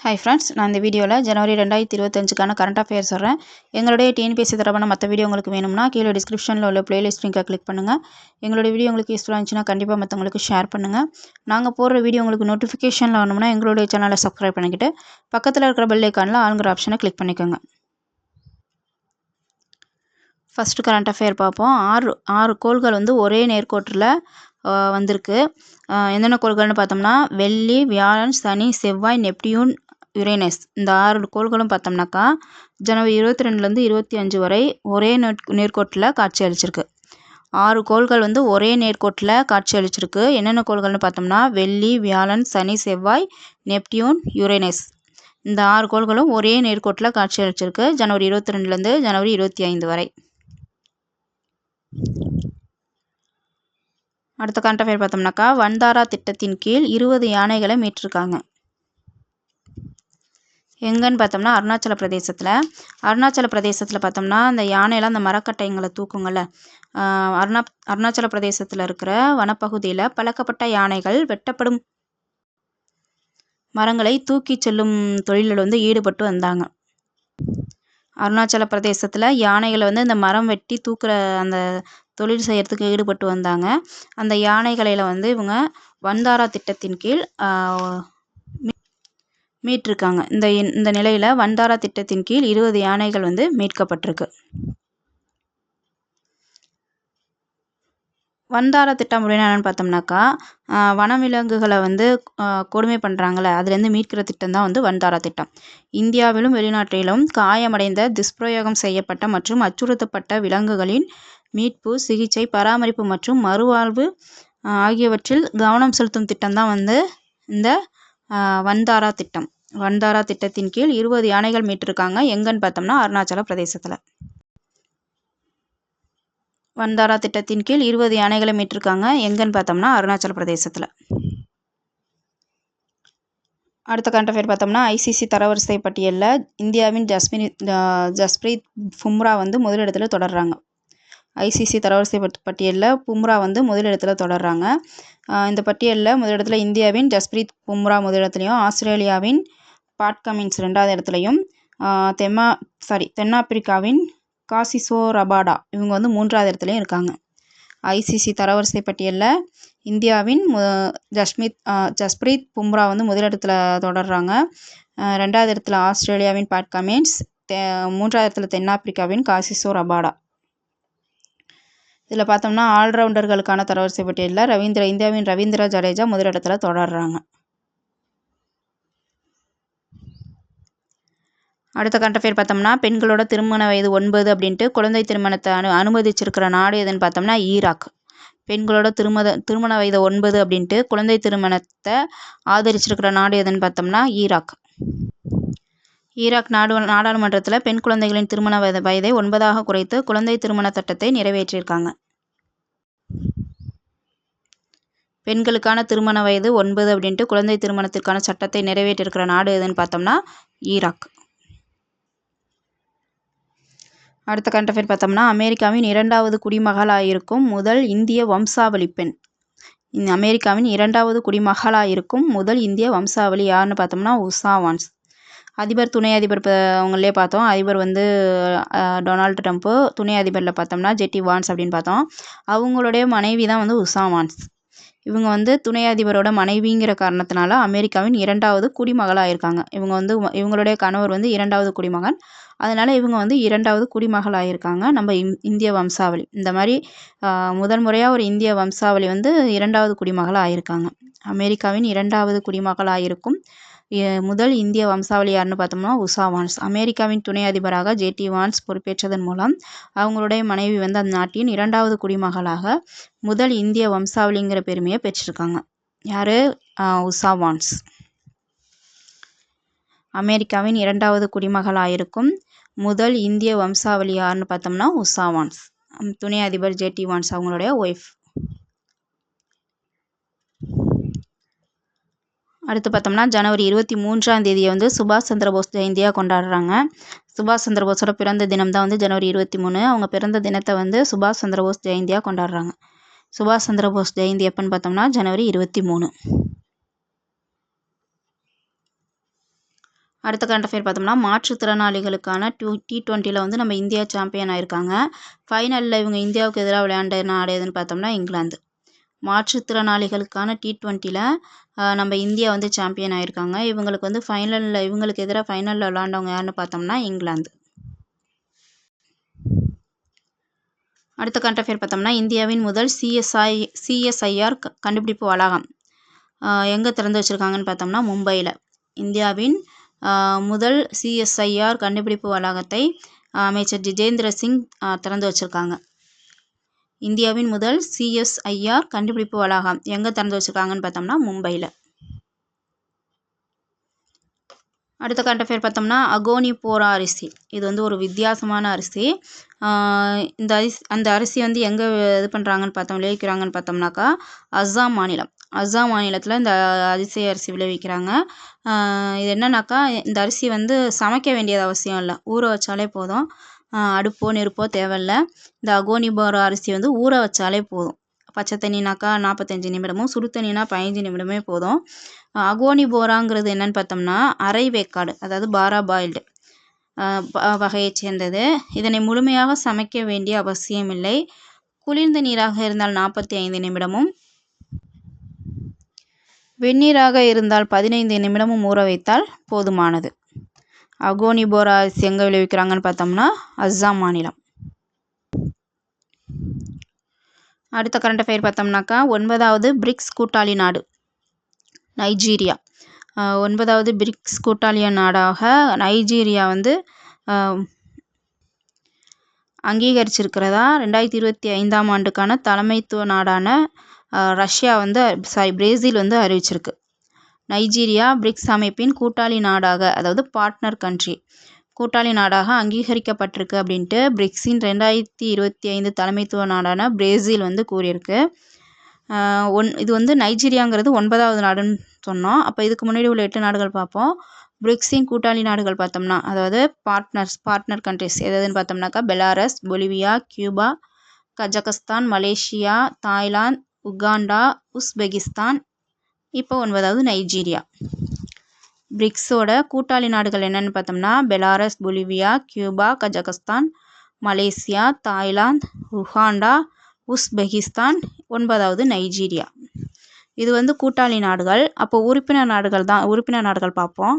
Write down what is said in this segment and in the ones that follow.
Hi friends, நான் இந்த வீடியோவில் ஜனவரி 2025க்கான கரண்ட் அஃபேர்ஸ் சொல்கிறேன். எங்களுடைய டிஎன்பிஎஸ்சி தரப்பான மற்ற வீடியோ உங்களுக்கு வேணும்னா கீழே டிஸ்கிரிப்ஷனில் உள்ள பிளேலிஸ்ட் லிங்கை கிளிக் பண்ணுங்கள். எங்களுடைய வீடியோ உங்களுக்கு யூஸ்ஃபுல்லாக இருந்துச்சுன்னா கண்டிப்பாக மற்றவங்களுக்கு ஷேர் பண்ணுங்கள். நாங்கள் போடுற வீடியோ உங்களுக்கு நோட்டிஃபிகேஷனில் வரணும்னா எங்களுடைய சேனலை சப்ஸ்கிரைப் பண்ணிக்கிட்டு பக்கத்தில் இருக்கிற பெல் ஐக்கானில் ஆளுங்கிற ஆப்ஷனை கிளிக் பண்ணிக்கோங்க. ஃபஸ்ட்டு கரண்ட் அஃபேர் பார்ப்போம். ஆறு கோள்கள் ஒரே நேர்கோட்டில் வந்திருக்கு. என்னென்ன கோள்கள்னு பார்த்தோம்னா வெள்ளி, வியாழன், சனி, செவ்வாய், நெப்டியூன், யுரேனஸ். இந்த 6 கோள்களும் பார்த்தோம்னாக்கா ஜனவரி 22லேருந்து 25 வரை ஒரே நேர்கோட்டில் காட்சி அளிச்சிருக்கு. 6 கோள்கள் ஒரே நேர்கோட்டில் காட்சி அளிச்சிருக்கு. என்னென்ன கோள்கள்னு பார்த்தோம்னா வெள்ளி, வியாழன், சனி, செவ்வாய், நெப்டியூன், யுரேனஸ். இந்த 6 கோள்களும் ஒரே நேர்கோட்டில் காட்சி அளிச்சிருக்கு ஜனவரி 22லேருந்து ஜனவரி 25 வரை. அடுத்த கரண்ட் அஃபேர் பார்த்தோம்னாக்கா வந்தாரா திட்டத்தின் கீழ் 20 யானைகளை மீட்டிருக்காங்க. எங்கன்னு பார்த்தோம்னா அருணாச்சல பிரதேசத்தில் பார்த்தோம்னா அந்த யானையெல்லாம் அந்த மரக்கட்டைங்களை தூக்குங்கள்ல. அருணாச்சல பிரதேசத்தில் இருக்கிற வனப்பகுதியில் பழக்கப்பட்ட யானைகள் வெட்டப்படும் மரங்களை தூக்கி செல்லும் தொழிலில் ஈடுபட்டு வந்தாங்க. அருணாச்சல பிரதேசத்தில் யானைகளை இந்த மரம் வெட்டி தூக்குற அந்த தொழில் செய்கிறதுக்கு ஈடுபட்டு வந்தாங்க. அந்த யானைகளில் இவங்க வந்தாரா திட்டத்தின் கீழ் மீட்டிருக்காங்க. இந்த நிலையில் வந்தாரா திட்டத்தின் கீழ் 20 யானைகள் மீட்கப்பட்டிருக்கு. வந்தாரா திட்டம் அப்படின்னு என்னென்னு பார்த்தோம்னாக்கா வனவிலங்குகளை கொடுமை பண்ணுறாங்களே அதுலேருந்து மீட்கிற திட்டம் தான் வந்தாரா திட்டம். இந்தியாவிலும் வெளிநாட்டிலும் காயமடைந்த, துஷ்பிரயோகம் செய்யப்பட்ட மற்றும் அச்சுறுத்தப்பட்ட விலங்குகளின் மீட்பு, சிகிச்சை, பராமரிப்பு மற்றும் மறுவாழ்வு ஆகியவற்றில் கவனம் செலுத்தும் திட்டம் தான் இந்த வந்தாரா திட்டம். வந்தாரா திட்டத்தின் கீழ் 20 யானைகள் மீட்டிருக்காங்க. எங்கன்னு பார்த்தோம்னா அருணாச்சல பிரதேசத்தில். வந்தாரா திட்டத்தின் கீழ் 20 யானைகளை மீட்டிருக்காங்க. எங்கன்னு பார்த்தோம்னா அருணாச்சல பிரதேசத்தில். அடுத்த கரண்ட் அஃபேர் பார்த்தோம்னா ஐசிசி தரவரிசை பட்டியலில் இந்தியாவின் ஜஸ்பிரீத் பும்ரா முதலிடத்தில் தொடர்றாங்க. ஐசிசி தரவரிசை பட்டியலில் பும்ரா முதலிடத்தில் தொடர்றாங்க. இந்த பட்டியலில் முதலிடத்தில் இந்தியாவின் ஜஸ்பிரீத் பும்ரா முதலிடத்துலையும், ஆஸ்திரேலியாவின் பாட் கமின்ஸ் 2வது இடத்துலையும், தென்னாப்பிரிக்காவின் காசிசோ ரபாடா இவங்க 3வது இடத்துலையும் இருக்காங்க. ஐசிசி தரவரிசை பட்டியலில் இந்தியாவின் ஜஸ்பிரீத் பும்ரா முதலிடத்தில் தொடர்றாங்க. 2வது இடத்துல ஆஸ்திரேலியாவின் பாட் கமின்ஸ், 3வது இடத்துல தென்னாப்பிரிக்காவின் காசிசோ ரபாடா. இதில் பார்த்தோம்னா ஆல்ரவுண்டர்களுக்கான தரவரிசை பட்டியலில் இந்தியாவின் ரவீந்திர ஜடேஜா முதலிடத்தில் தொடர்றாங்க. அடுத்த கரண்ட் அஃபேர் பார்த்தோம்னா பெண்களோட திருமண வயது 9 அப்படின்ட்டு குழந்தை திருமணத்தை அனுமதிச்சிருக்கிற நாடு எதுன்னு பார்த்தோம்னா ஈராக். பெண்களோட திருமண வயது 9 அப்படின்ட்டு குழந்தை திருமணத்தை ஆதரிச்சிருக்கிற நாடு எதுன்னு பார்த்தோம்னா ஈராக். ஈராக் நாடாளுமன்றத்தில் பெண் குழந்தைகளின் திருமண வயதை 9ஆக குறைத்து குழந்தை திருமண சட்டத்தை நிறைவேற்றியிருக்காங்க. பெண்களுக்கான திருமண வயது 9 அப்படின்ட்டு குழந்தை திருமணத்திற்கான சட்டத்தை நிறைவேற்றியிருக்கிற நாடு எதுன்னு பார்த்தோம்னா ஈராக். அடுத்த கரண்ட் அஃபேர் பார்த்தோம்னா அமெரிக்காவின் 2வது குடிமகளாக இருக்கும் முதல் இந்திய வம்சாவளி பெண். அமெரிக்காவின் 2வது குடிமகளாக இருக்கும் முதல் இந்திய வம்சாவளி யாருன்னு பார்த்தோம்னா உஷா வான்ஸ். அதிபர், துணை அதிபர் அவங்களே பார்த்தோம். அதிபர் டொனால்டு ட்ரம்ப்பு, துணை அதிபரில் பார்த்தோம்னா ஜெட்டி வான்ஸ் அப்படின்னு பார்த்தோம். அவங்களுடைய மனைவி தான் உஷா வான்ஸ். இவங்க துணை அதிபரோட மனைவிங்கிற காரணத்தினால அமெரிக்காவின் 2வது குடிமகளாக இருக்காங்க. இவங்களுடைய கணவர் 2வது குடிமகன். அதனால் இவங்க 2வது குடிமகளாக இருக்காங்க. நம்ம இந்திய வம்சாவளி இந்த மாதிரி முதல் முறையாக ஒரு இந்திய வம்சாவளி 2வது குடிமகளாக ஆயிருக்காங்க. அமெரிக்காவின் 2வது குடிமகளாக இருக்கும் முதல் இந்திய வம்சாவளி யாருன்னு பார்த்தோம்னா உஷா வான்ஸ். அமெரிக்காவின் துணை அதிபராக ஜேடி வான்ஸ் பொறுப்பேற்றதன் மூலம் அவங்களுடைய மனைவி அந்த நாட்டின் 2வது குடிமகளாக முதல் இந்திய வம்சாவளிங்கிற பெருமையை பெற்றிருக்காங்க. யார்? உஷா வான்ஸ். அமெரிக்காவின் 2வது குடிமகளாக இருக்கும் முதல் இந்திய வம்சாவளி யாருன்னு பார்த்தோம்னா உஷா வான்ஸ். துணை அதிபர் ஜேடி வான்ஸ் அவங்களுடைய ஒய்ஃப். அடுத்து பார்த்தோம்னா ஜனவரி 23ஆம் தேதியை சுபாஷ் சந்திரபோஸ் ஜெயந்தியாக கொண்டாடுறாங்க. சுபாஷ் சந்திரபோஸோட பிறந்த தினம் தான் ஜனவரி 23. அவங்க பிறந்த தினத்தை சுபாஷ் சந்திரபோஸ் ஜெயந்தியாக கொண்டாடுறாங்க. சுபாஷ் சந்திரபோஸ் ஜெயந்தி எப்போன்னு பார்த்தோம்னா ஜனவரி 23. அடுத்த கரண்ட் அஃபேர் பார்த்தோம்னா மாற்றுத்திறனாளிகளுக்கான T20யில் வந்து நம்ம இந்தியா சாம்பியன் ஆயிருக்காங்க. ஃபைனலில் இவங்க இந்தியாவுக்கு எதிராக விளையாண்ட நாடு எதுன்னு பார்த்தோம்னா இங்கிலாந்து. மாற்றுத்திறனாளிகளுக்கான T20யில் நம்ம இந்தியா வந்து சாம்பியன் ஆயிருக்காங்க. இவங்களுக்கு வந்து இவங்களுக்கு எதிராக ஃபைனலில் விளையாண்டவங்க யாருன்னு பார்த்தோம்னா இங்கிலாந்து. அடுத்த கரண்ட் அஃபேர் பார்த்தோம்னா இந்தியாவின் முதல் சிஎஸ்ஐஆர் கண்டுபிடிப்பு வளாகம் எங்கே திறந்து வச்சுருக்காங்கன்னு பார்த்தோம்னா மும்பையில். இந்தியாவின் முதல் சிஎஸ்ஐஆர் கண்டுபிடிப்பு வளாகத்தை அமைச்சர் ஜிதேந்திர சிங் திறந்து வச்சுருக்காங்க. இந்தியாவின் முதல் சிஎஸ்ஐஆர் கண்டுபிடிப்பு வளாகம் எங்கே திறந்து வச்சுருக்காங்கன்னு பார்த்தோம்னா மும்பையில். அடுத்த கரண்ட் அஃபேர் பார்த்தோம்னா அகோனி போரா அரிசி. இது வந்து ஒரு வித்தியாசமான அரிசி. அந்த அரிசி வந்து எங்கே இது பண்ணுறாங்கன்னு விளைவிக்கிறாங்கன்னு பார்த்தோம்னாக்கா அஸ்ஸாம் மாநிலம். அஸ்ஸாம் மாநிலத்தில் இந்த அரிசி விளைவிக்கிறாங்க. இது என்னன்னாக்கா இந்த அரிசி வந்து சமைக்க வேண்டியது அவசியம் இல்லை, ஊற வச்சாலே போதும். அடுப்போ நெருப்போ தேவையில்லை. இந்த அகோனி போரா அரிசி வந்து ஊற வச்சாலே போதும். பச்சை தண்ணினாக்கா 45 நிமிடமும், சுடு தண்ணினா 15 நிமிடமே போதும். அகோனி போராங்கிறது என்னன்னு பார்த்தோம்னா அரை வேக்காடு, அதாவது பாரா பாயில்டு வகையைச் சேர்ந்தது. இதனை முழுமையாக சமைக்க வேண்டிய அவசியமில்லை. குளிர்ந்த நீராக இருந்தால் 45 நிமிடமும், வெந்நீராக இருந்தால் 15 நிமிடமும் ஊற வைத்தால் போதுமானது. அகோனி போரா அரிசி எங்கே விளைவிக்கிறாங்கன்னு பார்த்தோம்னா அஸ்ஸாம் மாநிலம். அடுத்த கரண்ட் அஃபேர் பார்த்தோம்னாக்கா 9வது பிரிக்ஸ் கூட்டாளி நாடு நைஜீரியா. 9வது பிரிக்ஸ் கூட்டாளி நாடாக நைஜீரியா வந்து அங்கீகரிச்சிருக்கிறதா 2025ஆம் ஆண்டுக்கான தலைமைத்துவ நாடான பிரேசில் வந்து அறிவிச்சிருக்கு. நைஜீரியா பிரிக்ஸ் அமைப்பின் கூட்டாளி நாடாக, அதாவது பார்ட்னர் கண்ட்ரி, கூட்டாளி நாடாக அங்கீகரிக்கப்பட்டிருக்கு அப்படின்ட்டு பிரிக்ஸின் 2025 தலைமைத்துவ நாடான பிரேசில் வந்து கூறியிருக்கு. இது வந்து நைஜீரியாங்கிறது 9வது நாடுன்னு சொன்னோம். அப்போ இதுக்கு முன்னாடி உள்ள 8 நாடுகள் பார்ப்போம். பிரிக்ஸின் கூட்டாளி நாடுகள் பார்த்தோம்னா, அதாவது பார்ட்னர் கண்ட்ரிஸ் எதுன்னு பார்த்தோம்னாக்கா Belarus, Bolivia, Cuba, Kazakhstan, Malaysia, Thailand, Uganda, Uzbekistan, இப்போ 9வது நைஜீரியா. பிரிக்ஸோட கூட்டாளி நாடுகள் என்னென்னு பார்த்தோம்னா Belarus, Bolivia, Cuba, Kazakhstan, Malaysia, Thailand, Uganda, Uzbekistan, 9வது நைஜீரியா. இது வந்து கூட்டாளி நாடுகள். அப்போ உறுப்பினர் நாடுகள் பார்ப்போம்.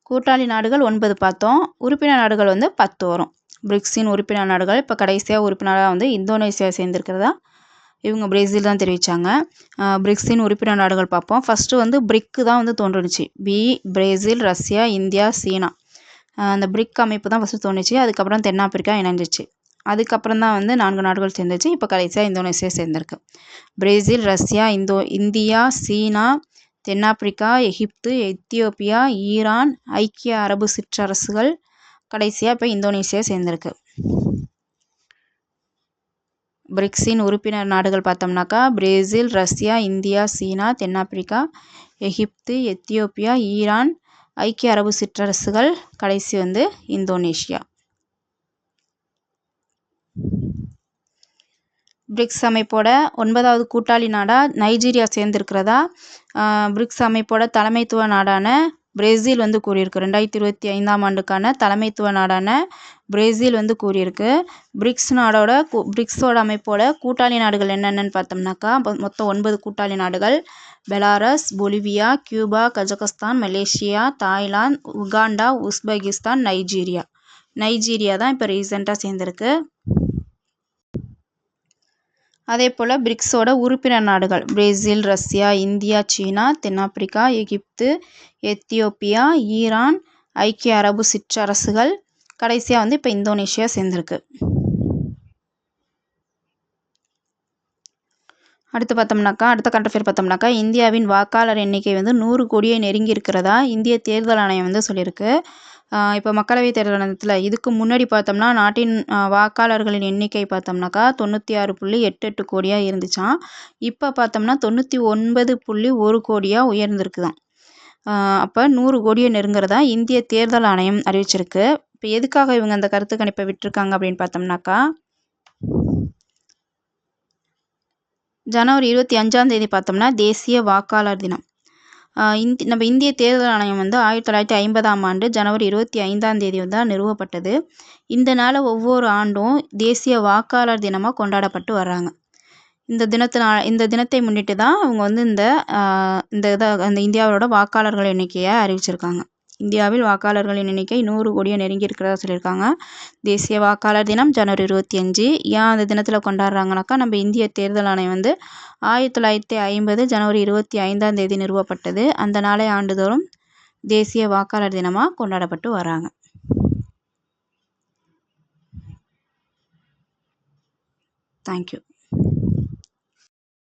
கூட்டாளி நாடுகள் 9 பார்த்தோம். உறுப்பினர் நாடுகள் வந்து 10 வரும். பிரிக்ஸின் உறுப்பினர் நாடுகள் இப்போ கடைசியாக உறுப்பினராக வந்து இந்தோனேசியா சேர்ந்திருக்கிறதா இவங்க பிரேசில் தான் தெரிவித்தாங்க. பிரிக்ஸின் உறுப்பினர் நாடுகள் பார்ப்போம். ஃபஸ்ட்டு வந்து பிரிக்கு தான் வந்து தோன்றுச்சு. பிரேசில், ரஷ்யா, இந்தியா, சீனா. அந்த பிரிக் அமைப்பு தான் ஃபஸ்ட்டு தோணுச்சு. அதுக்கப்புறம் தென்னாப்பிரிக்கா இணைஞ்சிச்சு. அதுக்கப்புறம் தான் வந்து 4 நாடுகள் சேர்ந்துச்சு. இப்போ கடைசியாக இந்தோனேசியா சேர்ந்திருக்கு. பிரேசில், ரஷ்யா, இந்தியா, சீனா, தென்னாப்பிரிக்கா, எகிப்து, எத்தியோப்பியா, ஈரான், ஐக்கிய அரபு சிற்றரசுகள், கடைசியாக இப்போ இந்தோனேசியா சேர்ந்திருக்கு. பிரிக்ஸின் உறுப்பினர் நாடுகள் பார்த்தோம்னாக்கா பிரேசில், ரஷ்யா, இந்தியா, சீனா, தென்னாப்பிரிக்கா, எகிப்து, எத்தியோப்பியா, ஈரான், ஐக்கிய அரபு சிற்றரசுகள், கடைசி வந்து இந்தோனேஷியா. பிரிக்ஸ் அமைப்போட 9வது கூட்டாளி நாடாக நைஜீரியா சேர்ந்திருக்கிறதா பிரிக்ஸ் அமைப்போட தலைமைத்துவ நாடான பிரேசில் வந்து கூறியிருக்கு. 2025ஆம் ஆண்டுக்கான தலைமைத்துவ நாடான பிரேசில் வந்து கூறியிருக்கு. பிரிக்ஸோட அமைப்போட கூட்டாளி நாடுகள் என்னென்னு பார்த்தோம்னாக்கா மொத்தம் 9 கூட்டாளி நாடுகள். Belarus, Bolivia, Cuba, Kazakhstan, Malaysia, Thailand, Uganda, Uzbekistan, Nigeria தான் இப்போ ரீசெண்டாக சேர்ந்திருக்கு. அதே போல் பிரிக்ஸோட உறுப்பினர் நாடுகள் பிரேசில், ரஷ்யா, இந்தியா, சீனா, தென்னாப்பிரிக்கா, எகிப்து, எத்தியோப்பியா, ஈரான், ஐக்கிய அரபு சிற்றரசுகள், கடைசியாக வந்து இப்போ இந்தோனேஷியா சேர்ந்திருக்கு. அடுத்த கரண்ட் அஃபேர் பார்த்தோம்னாக்கா இந்தியாவின் வாக்காளர் எண்ணிக்கை வந்து 100 கோடியை நெருங்கி இருக்கிறதா இந்திய தேர்தல் ஆணையம் வந்து சொல்லியிருக்கு. இப்போ மக்களவைத் தேர்தல் நேரத்தில் இதுக்கு முன்னாடி பார்த்தோம்னா நாட்டின் வாக்காளர்களின் எண்ணிக்கை பார்த்தோம்னாக்கா 96.88 கோடியாக இருந்துச்சாம். இப்போ பார்த்தோம்னா 99.1 கோடியாக உயர்ந்திருக்குதான். அப்போ 100 கோடியை நெருங்குறதா இந்திய தேர்தல் ஆணையம் அறிவிச்சிருக்கு. இப்போ எதுக்காக இவங்க அந்த கருத்து கணிப்பை விட்டுருக்காங்க அப்படின்னு பார்த்தோம்னாக்கா ஜனவரி 25ஆம் தேதி பார்த்தோம்னா தேசிய வாக்காளர் தினம். நம்ம இந்திய தேர்தல் ஆணையம் வந்து 1950ஆம் ஆண்டு ஜனவரி 25ஆம் தேதி தான் நிறுவப்பட்டது. இந்த நாளை ஒவ்வொரு ஆண்டும் தேசிய வாக்காளர் தினமாக கொண்டாடப்பட்டு வர்றாங்க. இந்த தினத்தை முன்னிட்டு தான் அவங்க வந்து இந்த இந்தியாவோட வாக்காளர்கள் எண்ணிக்கையை அறிவிச்சிருக்காங்க. இந்தியாவில் வாக்காளர்களின் எண்ணிக்கை 100 கோடியை நெருங்கி இருக்கிறதா சொல்லியிருக்காங்க. தேசிய வாக்காளர் தினம் ஜனவரி 25. ஏன் அந்த தினத்தில் கொண்டாடுறாங்கனாக்கா, நம்ம இந்திய தேர்தல் ஆணையம் வந்து 1950 ஜனவரி 25ஆம் தேதி நிறுவப்பட்டது. அந்த நாளை ஆண்டுதோறும் தேசிய வாக்காளர் தினமாக கொண்டாடப்பட்டு வராங்க. தேங்க்யூ.